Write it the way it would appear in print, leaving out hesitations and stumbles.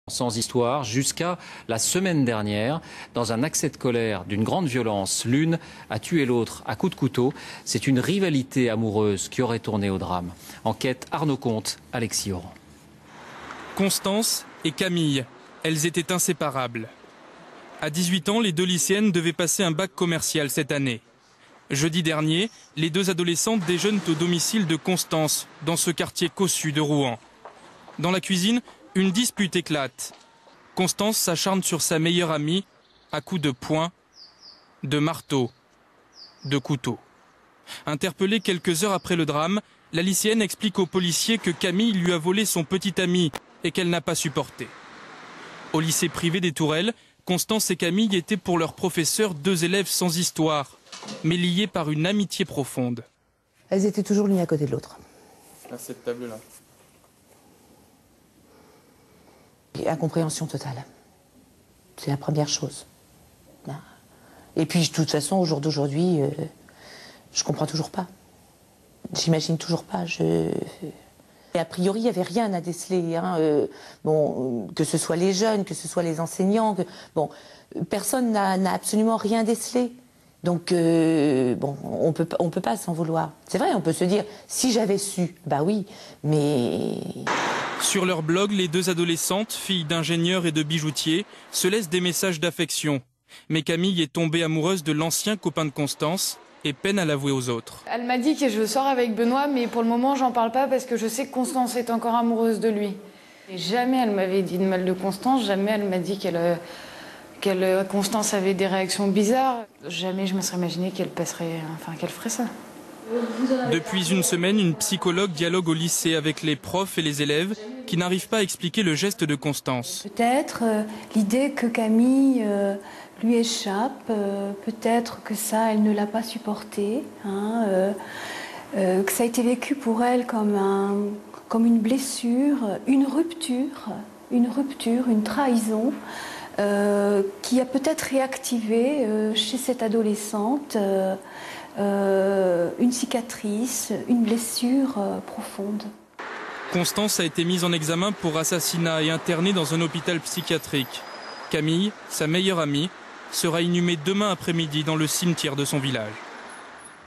Sans histoire, jusqu'à la semaine dernière, dans un accès de colère d'une grande violence, l'une a tué l'autre à coups de couteau. C'est une rivalité amoureuse qui aurait tourné au drame. Enquête Arnaud Comte, Alexis Oran. Constance et Camille, elles étaient inséparables. À 18 ans, les deux lycéennes devaient passer un bac commercial cette année. Jeudi dernier, les deux adolescentes déjeunent au domicile de Constance, dans ce quartier cossu de Rouen. Dans la cuisine, une dispute éclate. Constance s'acharne sur sa meilleure amie à coups de poing, de marteau, de couteau. Interpellée quelques heures après le drame, la lycéenne explique aux policiers que Camille lui a volé son petit ami et qu'elle n'a pas supporté. Au lycée privé des Tourelles, Constance et Camille étaient pour leur professeur deux élèves sans histoire, mais liés par une amitié profonde. Elles étaient toujours l'une à côté de l'autre. À cette table-là. Incompréhension totale. C'est la première chose. Et puis, de toute façon, au jour d'aujourd'hui, je comprends toujours pas. J'imagine toujours pas. Et a priori, il n'y avait rien à déceler. Que ce soit les jeunes, que ce soit les enseignants. Personne n'a absolument rien décelé. Donc, on peut pas s'en vouloir. C'est vrai, on peut se dire, si j'avais su, bah oui, mais... Sur leur blog, les deux adolescentes, filles d'ingénieurs et de bijoutiers, se laissent des messages d'affection. Mais Camille est tombée amoureuse de l'ancien copain de Constance et peine à l'avouer aux autres. Elle m'a dit que je sors avec Benoît, mais pour le moment, j'en parle pas parce que je sais que Constance est encore amoureuse de lui. Et jamais elle m'avait dit de mal de Constance, jamais elle m'a dit qu'elle Constance avait des réactions bizarres. Jamais je me serais imaginé qu'elle ferait ça. Depuis une semaine, une psychologue dialogue au lycée avec les profs et les élèves qui n'arrivent pas à expliquer le geste de Constance. Peut-être l'idée que Camille lui échappe, peut-être que ça, elle ne l'a pas supporté, que ça a été vécu pour elle comme une blessure, une rupture, une trahison, qui a peut-être réactivé chez cette adolescente une cicatrice, une blessure profonde. Constance a été mise en examen pour assassinat et internée dans un hôpital psychiatrique. Camille, sa meilleure amie, sera inhumée demain après-midi dans le cimetière de son village.